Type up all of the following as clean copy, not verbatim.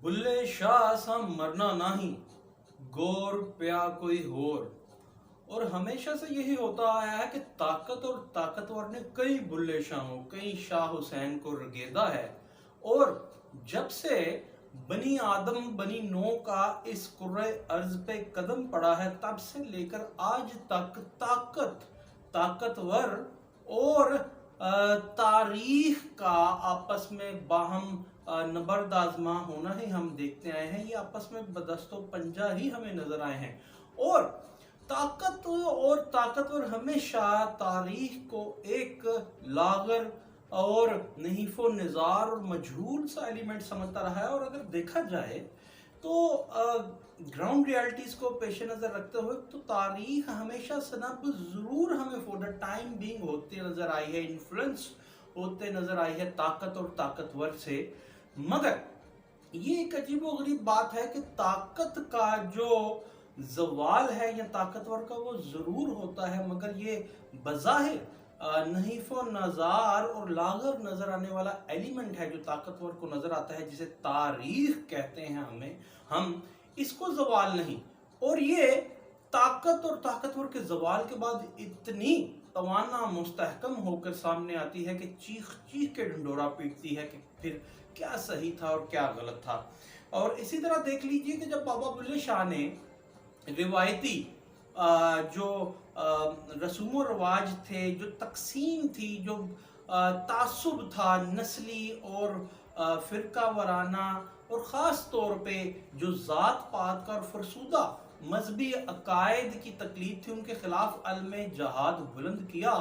बुल्ले शाह सा मरना नाही, गोर प्या कोई होर। और हमेशा से यही होता आया है कि ताकत और ताकतवर ने कई बुल्ले शाहों, कई शाह हुसैन को रगेदा है। और जब से बनी आदम बनी नौ का इस कुर्रे अर्ज पे कदम पड़ा है, तब से लेकर आज तक ताकतवर और तारीख का आपस में बाहम नबर्द आजमा होना ही हम देखते आए हैं। ये आपस में बदस्तो पंजा ही हमें नजर आए हैं। और ताकत और ताकतवर हमेशा तारीख को एक लागर और नहीफो निजार और मजहूल सा एलिमेंट समझता रहा है। और अगर देखा जाए तो ग्राउंड रियलिटीज को पेश नजर रखते हुए तो तारीख हमेशा सनब जरूर हमें फॉर द टाइम बीइंग होते नजर आई है, इन्फ्लुएंस होते नजर आई है ताकत और ताकतवर से। मगर ये एक अजीबोगरीब बात है कि ताकत का जो जवाल है या ताकतवर का वो जरूर होता है, मगर ये बज़ाहिर नहीफो नजार और लागर नजर आने वाला एलिमेंट है जो ताकतवर को नजर आता है, जिसे तारीख कहते हैं हम इसको जवाल नहीं। और ये ताकत और ताकतवर के जवाल के बाद इतनी तवाना मुस्तहकम होकर सामने आती है कि चीख चीख के ढंडोरा पीटती है कि फिर क्या सही था और क्या गलत था। और इसी तरह देख लीजिए कि जब बाबा बुल्ले शाह ने रिवायती जो रसूम व रवाज थे, जो तकसीम थी, जो तासुब था नस्ली और फिरका वराना, और ख़ास तौर पे जो ज़ात पात का और फरसूदा मजहबी अकायद की तकलीफ थी, उनके खिलाफ अलमे जहाद बुलंद किया,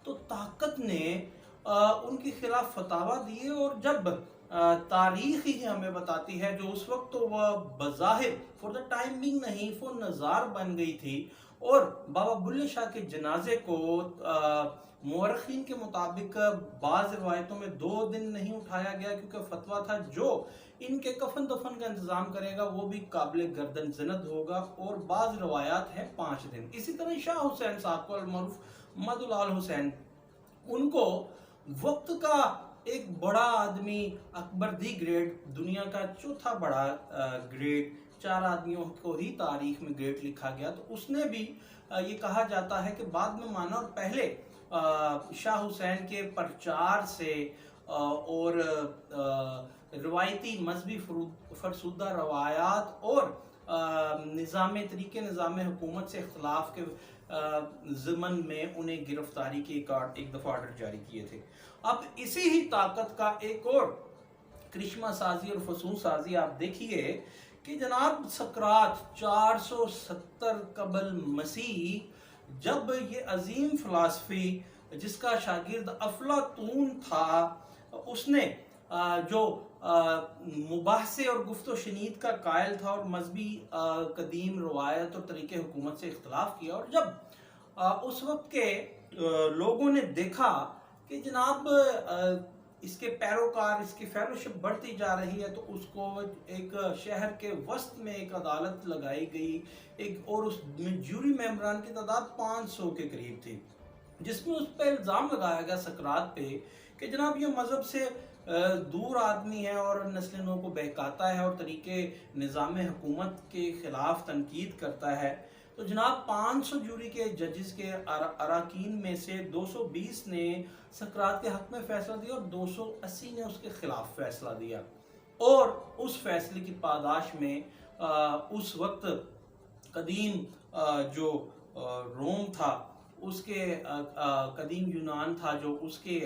तो ताकत ने उनके खिलाफ फतावा दिए। और जब तारीख ही हमें बताती है जो उस वक्त तो वह बज़ाहिर फॉर द टाइम बिंग नहीफो नज़ार बन गई थी। और बाबा बुल्ले शाह के जनाजे को मुअर्रिखीन के मुताबिक बाज़ रिवायतों में 2 दिन नहीं उठाया गया, क्योंकि फतवा था जो इनके कफन दफन का इंतजाम करेगा वो भी काबिल गर्दन ज़नद होगा। और बाज़ रवायात है 5 दिन। इसी तरह शाह हुसैन साहब को अलमरूफ मदुलाल हुसैन, उनको वक्त का एक बड़ा आदमी, अकबर दी ग्रेट, दुनिया का चौथा बड़ा ग्रेट, 4 आदमियों को ही तारीख में ग्रेट लिखा गया, तो उसने भी ये कहा जाता है कि बाद में माना और पहले शाह हुसैन के प्रचार से और रवायती मजहबी फरसूदा रवायात और निज़ाम हुकूमत से इख्तलाफ के ज़मन में उन्हें गिरफ्तारी के एक दफ़ा ऑर्डर जारी किए थे। अब इसी ही ताकत का एक और करिश्मा साजी और फसूल साजी आप देखिए कि जनाब सकरात 470 कबल मसीह, जब ये अजीम फ़िलासफ़ी जिसका शागिर्द अफलातून था, उसने जो मुबाहसे और गुफ्तो शनीद का कायल था और मजहबी कदीम रवायत और तरीके हुकूमत से इख्तलाफ किया, और जब उस वक्त के लोगों ने देखा कि जनाब इसके पैरोकार, इसकी फेलोशिप बढ़ती जा रही है, तो उसको एक शहर के वस्त में एक अदालत लगाई गई, एक, और उसमें जूरी मेंबरान की तादाद 500 के करीब थी, जिसमें उस पर इल्ज़ाम लगाया गया सकरात पे कि जनाब ये मज़हब से दूर आदमी है और नस्ल नौ को बहकाता है और तरीके निज़ाम हुकूमत के ख़िलाफ़ तनकीद करता है। तो जनाब 500 जूरी के जजेस के अराकीन में से 220 ने सकरात के हक में फैसला दिया और 280 ने उसके खिलाफ फैसला दिया। और उस फैसले की पादाश में उस वक्त कदीम जो रोम था, उसके कदीम यूनान था, जो उसके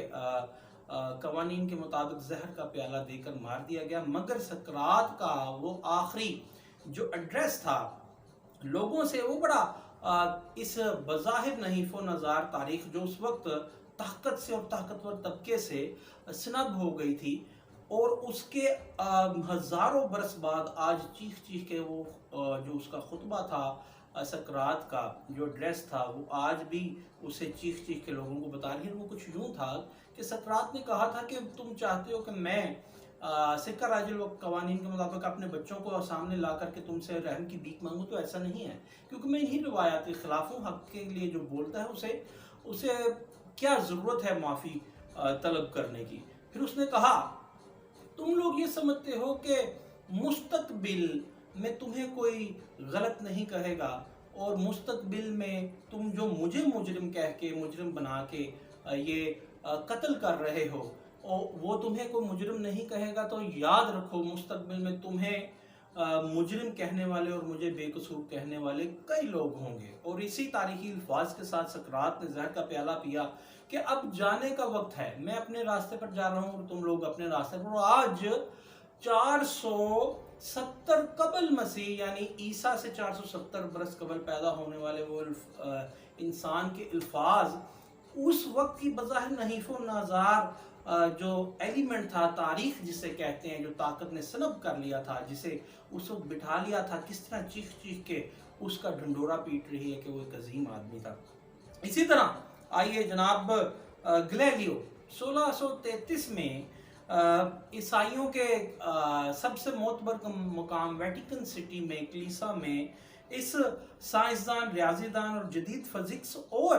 कवानीन के मुताबिक जहर का प्याला देकर मार दिया गया। मगर सकरात का वो आखिरी जो एड्रेस था लोगों से, वो बड़ा इस बज़ाहिर नहीफो नज़ार तारीख जो उस वक्त ताकत से और ताकतवर तबके से सनब हो गई थी, और उसके हज़ारों बरस बाद आज चीख चीख के वो जो उसका खुतबा था सकरात का जो एड्रेस था, वो आज भी उसे चीख चीख के लोगों को बता रही है। वो कुछ यूँ था कि सकरात ने कहा था कि तुम चाहते हो कि मैं सिक्का राजुल कवानीन के मुताबिक अपने बच्चों को सामने ला करके तुमसे रहम की भीख मांगू, तो ऐसा नहीं है, क्योंकि मैं इन्हीं रिवायात के खिलाफ हूँ। हक के लिए जो बोलता है उसे क्या ज़रूरत है माफ़ी तलब करने की। फिर उसने कहा तुम लोग ये समझते हो कि मुस्तकबिल में तुम्हें कोई गलत नहीं कहेगा, और मुस्तकबिल में तुम जो मुझे मुजरिम कह के, मुजरिम बना के ये कत्ल कर रहे हो, और वो तुम्हें कोई मुजरिम नहीं कहेगा, तो याद रखो मुस्तकबिल में तुम्हें मुजरिम कहने वाले और मुझे बेकसूर कहने वाले कई लोग होंगे। और इसी तारीखी अल्फाज के साथ सकरात ने जहर का प्याला पिया कि अब जाने का वक्त है, मैं अपने रास्ते पर जा रहा हूँ और तुम लोग अपने रास्ते पर। आज 470 कबल मसीह यानी ईसा से 470 बरस कबल पैदा होने वाले वो इंसान के अल्फाज उस वक्त की बज़ाहिर नहीफ़ व नाज़ार जो एलिमेंट था, तारीख जिसे कहते हैं, जो ताकत ने सलब कर लिया था, जिसे उस वक्त बिठा लिया था, किस तरह चीख चीख के उसका ढंडोरा पीट रही है कि वो एक अजीम आदमी था। इसी तरह आइए जनाब, गैलीलियो 1633 में ईसाइयों के सबसे मोतबर मुकाम वेटिकन सिटी में, कलीसा में, इस साइंसदान, रियाजीदान और जदीद फिजिक्स और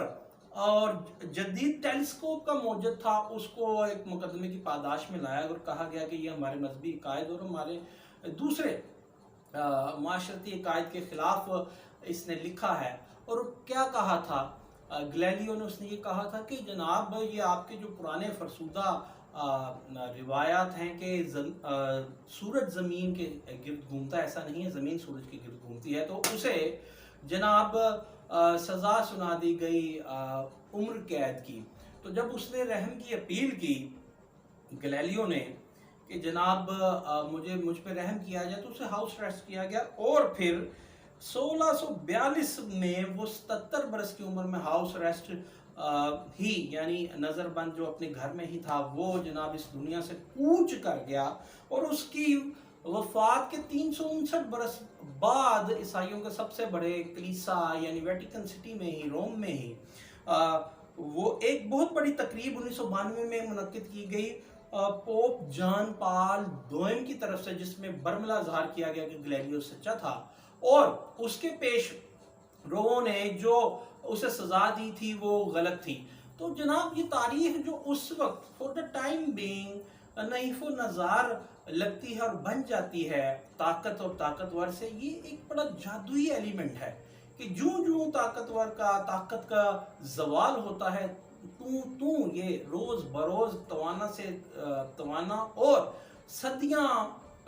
जदीद टेलीस्कोप का मौजूद था, उसको एक मुकदमे की पादाश में लाया और कहा गया कि ये हमारे मजहबी अकायद और हमारे दूसरे माशरती अकायद के खिलाफ इसने लिखा है। और क्या कहा था गैलीलियो ने? उसने ये कहा था कि जनाब, ये आपके जो पुराने फरसुदा रिवायात हैं कि सूरज ज़मीन के गिर्द घूमता है, ऐसा नहीं है, ज़मीन सूरज के गिर्द घूमती है। तो उसे जनाब सज़ा सुना दी गई उम्र कैद की। तो जब उसने रहम की अपील की गैलीलियो ने कि जनाब मुझ पे रहम किया जाए, तो उसे हाउस अरेस्ट किया गया। और फिर 1642 में वो 77 बरस की उम्र में हाउस अरेस्ट ही यानी नज़रबंद जो अपने घर में ही था, वो जनाब इस दुनिया से कूच कर गया। और उसकी वफात के 359 बरस बाद ईसाइयों के सबसे बड़े कलीसा यानी वेटिकन सिटी में ही, रोम में ही, वो एक बहुत बड़ी तकरीब 1992 में मुनक्किद की गई पोप जॉन पॉल II की तरफ से, जिसमें बरमला ज़ाहिर किया गया कि गैलीलियो सच्चा था और उसके पेश रोओं ने जो उसे सजा दी थी वो गलत थी। तो जनाब ये तारीख जो उस वक्त फॉर द टाइम बीइंग नहीफ़ो नज़ार लगती है और बन जाती है ताकत और ताकतवर से, ये एक बड़ा जादुई एलिमेंट है कि जूं जूं ताकत का जवाल होता है, तू ये रोज बरोज तवाना और सदियां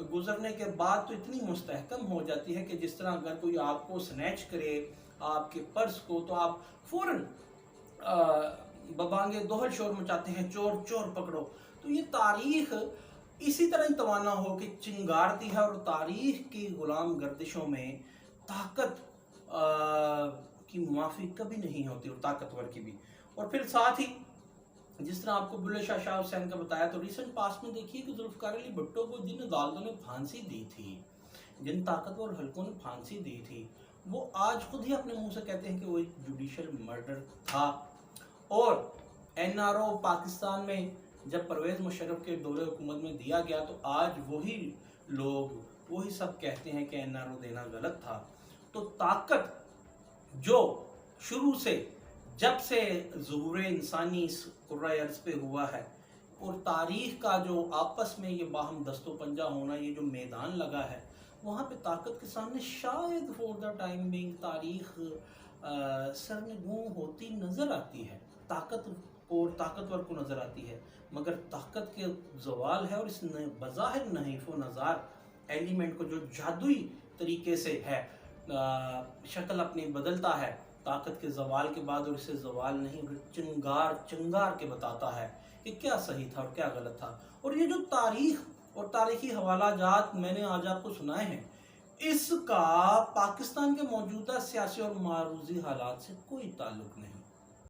गुजरने के बाद तो इतनी मुस्तहकम हो जाती है कि जिस तरह अगर कोई आपको स्नैच करे आपके पर्स को, तो आप फौरन बबांगे दोहल शोर मचाते हैं, चोर चोर पकड़ो। तो ये तारीख इसी तरह तवाना हो कि चिंगारती है, और तारीख की गुलाम गर्दिशों में ताकत की मुआफी कभी नहीं होती, और ताकतवर की भी। और फिर साथ ही जिस तरह आपको बुल्ले शाह हुसैन का बताया, तो रिसेंट पास्ट में देखिए कि जुल्फकार अली भुट्टो को जिन अदालतों ने फांसी दी थी, जिन ताकतवर हलकों ने फांसी दी थी, वो आज खुद ही अपने मुंह से कहते हैं कि वो एक जुडिशियल मर्डर था। और NRO पाकिस्तान में जब परवेज मुशर्रफ के दौरे हुकूमत में दिया गया, तो आज वही लोग वही सब कहते हैं कि NRO देना गलत था। तो ताकत जो शुरू से जब से ज़ुहूर इंसानी इस कुर्रा अर्ज़ पे हुआ है, और तारीख का जो आपस में ये बाहम दस्तो पंजा होना, ये जो मैदान लगा है, वहाँ पे ताकत के सामने शायद फॉर द टाइम बीइंग तारीख सरनगू होती नज़र आती है, ताकत और ताकतवर को नज़र आती है, मगर ताकत के जवाल है। और इस बज़ाहिर नहीफ़ो नज़ार एलिमेंट को जो जादुई तरीके से है शक्ल अपनी बदलता है ताकत के जवाल के बाद, और इसे जवाल नहीं चिंगार के बताता है कि क्या सही था और क्या गलत था। और ये जो तारीख और तारीखी हवाला जात मैंने आज आपको सुनाए हैं, इसका पाकिस्तान के मौजूदा सियासी और मारूजी हालात से कोई ताल्लुक नहीं।